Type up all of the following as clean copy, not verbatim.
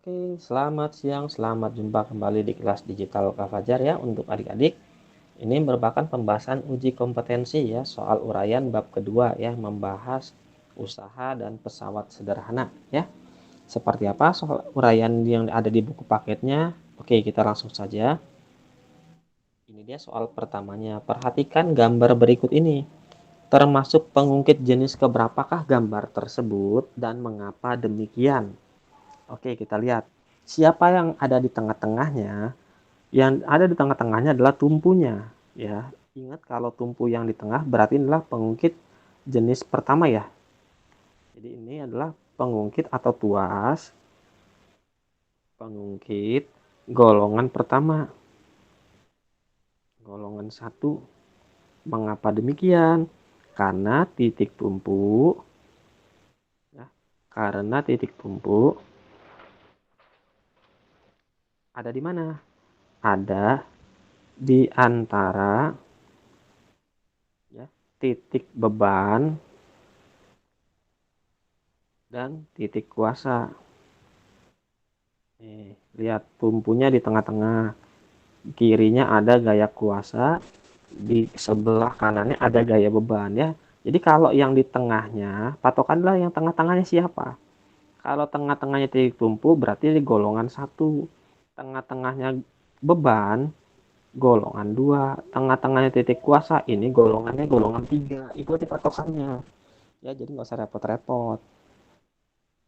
Oke, selamat siang, selamat jumpa kembali di kelas digital Kak Fajar ya untuk adik-adik. Ini merupakan pembahasan uji kompetensi ya soal uraian bab kedua ya membahas usaha dan pesawat sederhana ya. Seperti apa soal uraian yang ada di buku paketnya? Oke, kita langsung saja. Ini dia soal pertamanya. Perhatikan gambar berikut ini. Termasuk pengungkit jenis keberapakah gambar tersebut dan mengapa demikian? Oke, kita lihat. Siapa yang ada di tengah-tengahnya? Yang ada di tengah-tengahnya adalah tumpunya, ya. Ingat kalau tumpu yang di tengah berarti adalah pengungkit jenis pertama ya. Jadi ini adalah pengungkit atau tuas, pengungkit golongan pertama, golongan satu. Mengapa demikian? Karena titik tumpu, ya, karena titik tumpu ada di mana? Ada di antara ya, titik beban dan titik kuasa. Nih, lihat tumpunya di tengah-tengah. Kirinya ada gaya kuasa, di sebelah kanannya ada gaya beban ya. Jadi kalau yang di tengahnya, patokanlah yang tengah-tengahnya siapa. Kalau tengah-tengahnya titik tumpu berarti di golongan satu. Tengah-tengahnya beban, golongan 2. Tengah-tengahnya titik kuasa, ini golongannya golongan 3. Itu aja patokannya. Ya, jadi nggak usah repot-repot.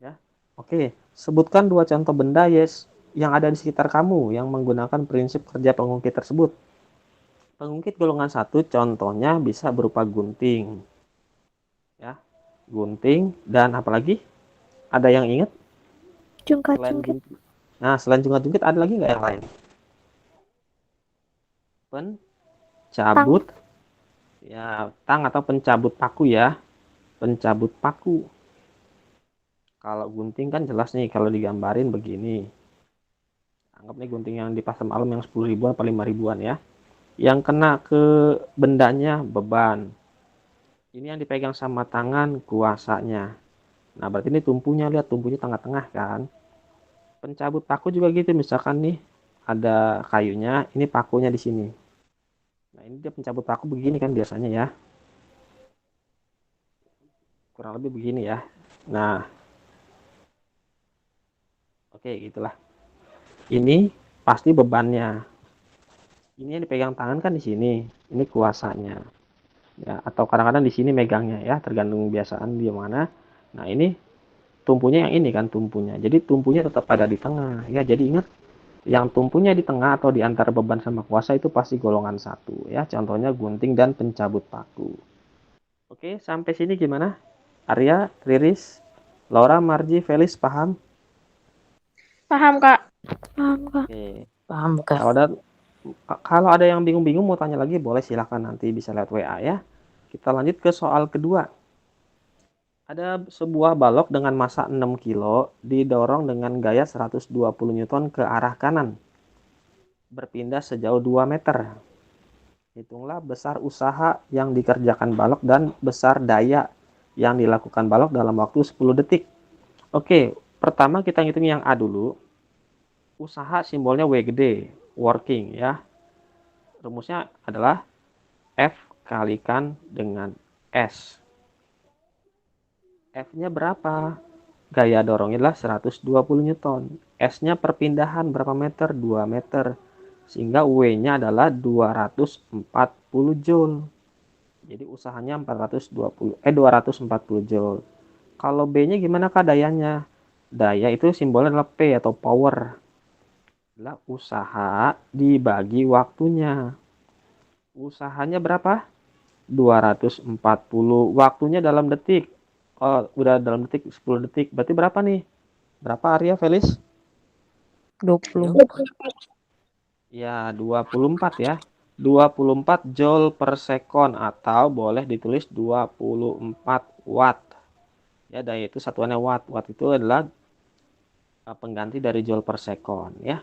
Ya. Oke, sebutkan 2 contoh benda yes yang ada di sekitar kamu yang menggunakan prinsip kerja pengungkit tersebut. Pengungkit golongan 1 contohnya bisa berupa gunting. Ya. Gunting dan apalagi? Ada yang ingat? Selain Jungkat-jungkit. gunting. Nah, selain jungkat-jungkit ada lagi nggak yang lain? Tang. Pencabut ya, tang atau pencabut paku ya. Pencabut paku. Kalau gunting kan jelas nih kalau digambarin begini. Anggap nih gunting yang di pasar malam yang 10 ribuan atau 5 ribuan ya. Yang kena ke bendanya beban. Ini yang dipegang sama tangan kuasanya. Nah, berarti ini tumpunya, lihat tumpunya tengah-tengah kan. Pencabut paku juga gitu, misalkan nih ada kayunya, ini pakunya di sini. Nah, ini dia pencabut paku begini kan biasanya ya. Kurang lebih begini ya. Nah, oke gitulah. Ini pasti bebannya. Ini yang dipegang tangan kan di sini. Ini kuasanya. Ya, atau kadang-kadang di sini megangnya ya, tergantung kebiasaan dia mana. Nah, ini tumpunya yang ini kan tumpunya. Jadi tumpunya tetap ada di tengah ya. Jadi ingat yang tumpunya di tengah atau di antara beban sama kuasa itu pasti golongan satu ya. Contohnya gunting dan pencabut paku. Oke, sampai sini gimana? Arya, Riris, Laura, Marji, Felis paham? Paham, Kak. Paham, Kak. Oke. Paham, Kak. Kalau ada yang bingung-bingung mau tanya lagi boleh silahkan nanti bisa lewat WA ya. Kita lanjut ke soal kedua. Ada sebuah balok dengan massa 6 kilo didorong dengan gaya 120 Newton ke arah kanan. Berpindah sejauh 2 meter. Hitunglah besar usaha yang dikerjakan balok dan besar daya yang dilakukan balok dalam waktu 10 detik. Oke, pertama kita ngitung yang A dulu. Usaha simbolnya W gede, working ya. Rumusnya adalah F kalikan dengan S. F-nya berapa? Gaya dorongnya adalah 120 Newton. S-nya perpindahan berapa meter? 2 meter. Sehingga W-nya adalah 240 Joule. Jadi usahanya 240 Joule. Kalau B-nya gimana Kak dayanya? Daya itu simbolnya adalah P atau power. Adalah usaha dibagi waktunya. Usahanya berapa? 240. Waktunya dalam detik. Oh, udah dalam detik 10 detik. Berarti berapa nih? Berapa Arya Felis? 20. Ayo. Ya, 24 ya. 24 joule per second atau boleh ditulis 24 watt. Ya, daya itu satuannya watt. Watt itu adalah pengganti dari joule per second ya.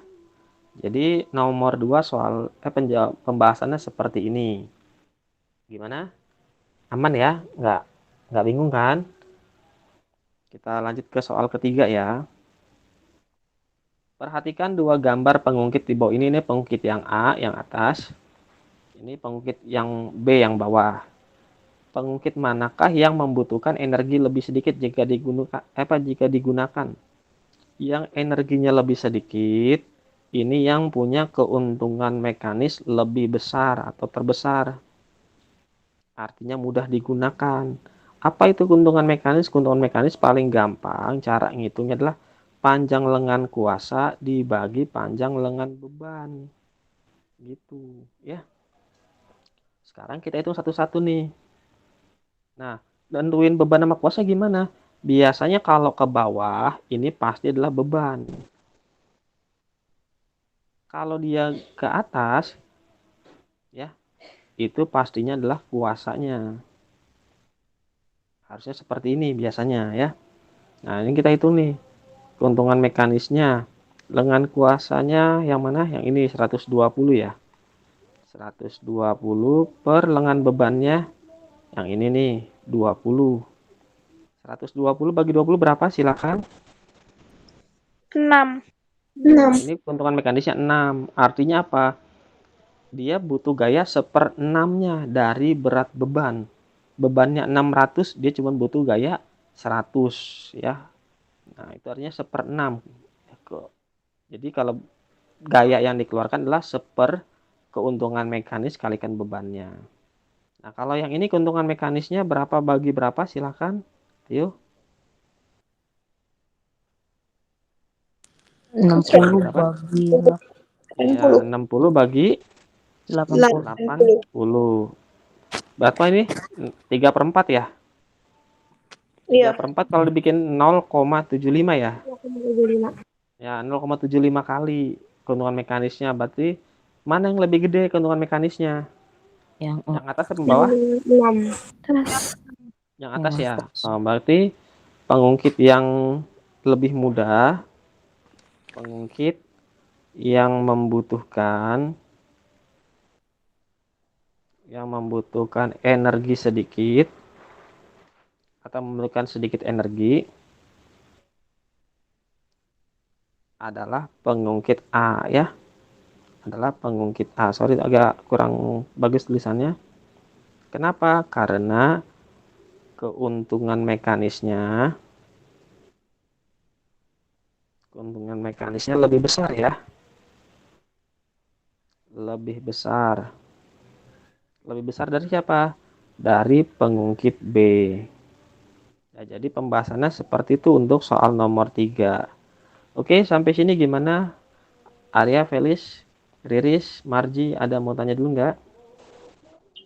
Jadi nomor 2 soal pembahasannya seperti ini. Gimana? Aman ya? Nggak bingung kan? Kita lanjut ke soal ketiga ya. Perhatikan dua gambar pengungkit di bawah ini pengungkit yang A yang atas. Ini pengungkit yang B yang bawah. Pengungkit manakah yang membutuhkan energi lebih sedikit jika digunakan? Yang energinya lebih sedikit, ini yang punya keuntungan mekanis lebih besar atau terbesar. Artinya mudah digunakan. Apa itu keuntungan mekanis? Keuntungan mekanis paling gampang, cara ngitungnya adalah panjang lengan kuasa dibagi panjang lengan beban. Gitu, ya. Sekarang kita hitung satu-satu nih. Nah, nentuin beban sama kuasa gimana? Biasanya kalau ke bawah, ini pasti adalah beban. Kalau dia ke atas, ya, itu pastinya adalah kuasanya. Harusnya seperti ini biasanya, ya. Nah, ini kita hitung nih. Keuntungan mekanisnya. Lengan kuasanya yang mana? Yang ini 120 ya. 120 per lengan bebannya yang ini nih 20. 120 bagi 20 berapa? Silakan. 6. Ini keuntungan mekanisnya 6. Artinya apa? Dia butuh gaya 1/6-nya dari berat beban. Bebannya 600, dia cuma butuh gaya 100 ya. Nah, itu artinya 1/6. Jadi kalau gaya yang dikeluarkan adalah keuntungan mekanis kalikan bebannya. Nah, kalau yang ini keuntungan mekanisnya berapa bagi berapa? Silakan. Yuk. 60 Berapa? bagi Ya, 60 bagi 80. 80. Berapa ini? 3/4 ya? 3/4 kalau dibikin 0,75 ya? 0,75. Ya, 0,75 kali keuntungan mekanisnya. Berarti mana yang lebih gede keuntungan mekanisnya? Yang Yang atas atau bawah? 6. Terus. Yang atas ya. atas. Berarti pengungkit yang lebih mudah, pengungkit yang membutuhkan energi sedikit atau membutuhkan sedikit energi adalah pengungkit A ya. Adalah pengungkit A. Sorry agak kurang bagus tulisannya. Kenapa? Karena keuntungan mekanisnya lebih besar ya. Lebih besar. Lebih besar dari siapa? Dari pengungkit B. Ya, jadi pembahasannya seperti itu untuk soal nomor 3. Oke, sampai sini gimana? Arya, Felis, Riris, Marji, ada mau tanya dulu nggak?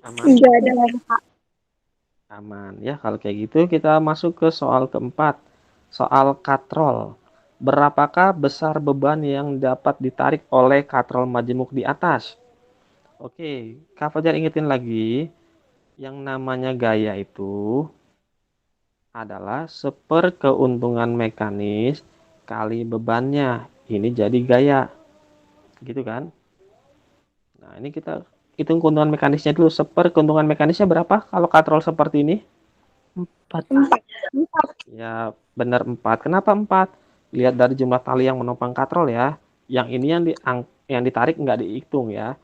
Aman? Enggak ada. Aman. Ya, kalau kayak gitu kita masuk ke soal keempat. Soal katrol. Berapakah besar beban yang dapat ditarik oleh katrol majemuk di atas? Oke, Kak Fajar ingetin lagi. Yang namanya gaya itu adalah keuntungan mekanis kali bebannya. Ini jadi gaya. Gitu kan? Nah, ini kita hitung keuntungan mekanisnya dulu. Keuntungan mekanisnya berapa kalau katrol seperti ini? 4. Ya, benar 4. Kenapa 4? Lihat dari jumlah tali yang menopang katrol ya. Yang ini yang ditarik nggak dihitung ya.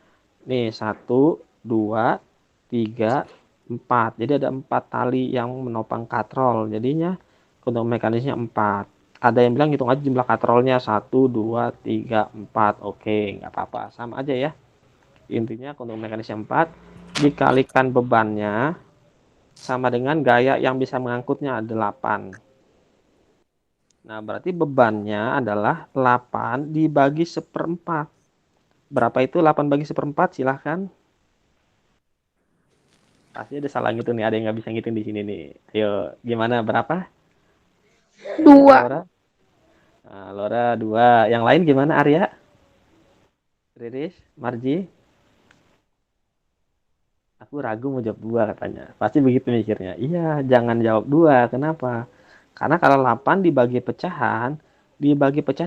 Nih, 1, 2, 3, 4. Jadi ada 4 tali yang menopang katrol. Jadinya keuntungan mekanisnya 4. Ada yang bilang hitung aja jumlah katrolnya 1, 2, 3, 4. Oke, nggak apa-apa. Sama aja ya. Intinya keuntungan mekanisnya 4 dikalikan bebannya sama dengan gaya yang bisa mengangkutnya 8. Nah, berarti bebannya adalah 8 dibagi 1/4. Berapa itu 8 bagi 1/4? Silahkan. Pasti ada salah ngitung nih, ada yang nggak bisa ngitung di sini nih. Ayo, gimana berapa? 2. Laura? Nah, Laura 2. Yang lain gimana Arya? Riris? Marji? Aku ragu mau jawab 2 katanya. Pasti begitu mikirnya. Iya, jangan jawab 2. Kenapa? Karena kalau 8 dibagi pecahan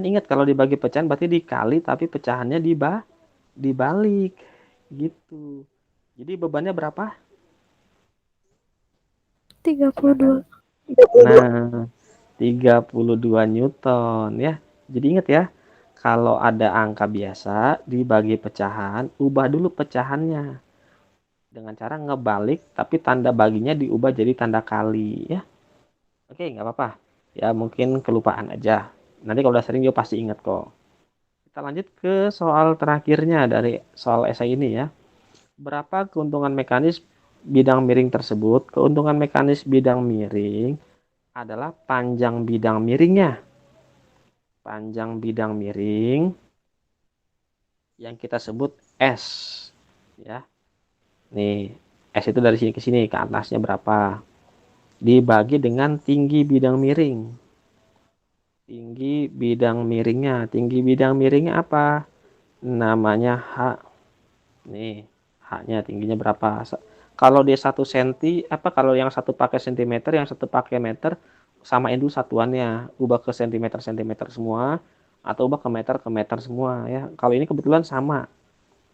ingat kalau dibagi pecahan berarti dikali tapi pecahannya dibalik. Gitu. Jadi bebannya berapa? 32. Nah, 32 Newton ya. Jadi ingat ya, kalau ada angka biasa dibagi pecahan, ubah dulu pecahannya dengan cara ngebalik, tapi tanda baginya diubah jadi tanda kali ya. Oke, nggak apa-apa. Ya mungkin kelupaan aja. Nanti kalau udah sering juga pasti ingat kok. Kita lanjut ke soal terakhirnya dari soal esai ini ya. Berapa keuntungan mekanis bidang miring tersebut? Keuntungan mekanis bidang miring adalah panjang bidang miringnya. Panjang bidang miring yang kita sebut S ya. Nih, S itu dari sini ke sini, ke atasnya berapa? Dibagi dengan tinggi bidang miring. Tinggi bidang miringnya. Tinggi bidang miringnya apa? Namanya H. Nih, H-nya tingginya berapa? Kalau dia 1 cm, kalau yang satu pakai sentimeter, yang satu pakai meter, samain dulu satuannya. Ubah ke sentimeter semua, atau ubah ke meter semua ya. Kalau ini kebetulan sama.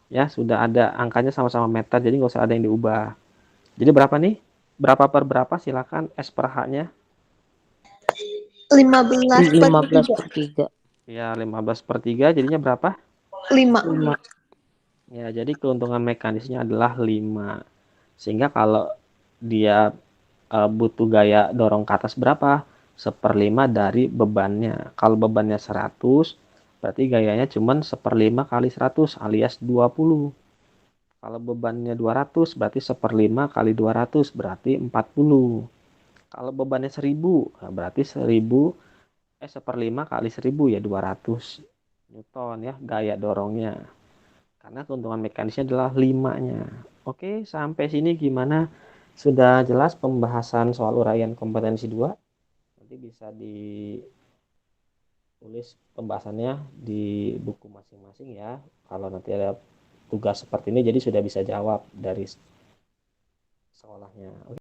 Ya, sudah ada angkanya sama-sama meter, jadi nggak usah ada yang diubah. Jadi berapa nih? Berapa per berapa? Silakan S per H-nya. 15/3. 15/3. Ya, 15/3 jadinya berapa? 5. 5. Ya, jadi keuntungan mekanisnya adalah 5. Sehingga kalau dia butuh gaya dorong ke atas berapa? 1/5 dari bebannya. Kalau bebannya 100, berarti gayanya cuma 1/5 kali 100 alias 20. Kalau bebannya 200, berarti 1/5 kali 200 berarti 40. Kalau bebannya 1000, nah berarti 1/5 kali 1000 ya 200 Newton ya gaya dorongnya. Karena keuntungan mekanisnya adalah 5-nya. Oke, sampai sini gimana? Sudah jelas pembahasan soal uraian kompetensi 2? Nanti bisa ditulis pembahasannya di buku masing-masing ya. Kalau nanti ada tugas seperti ini jadi sudah bisa jawab dari sekolahnya. Oke.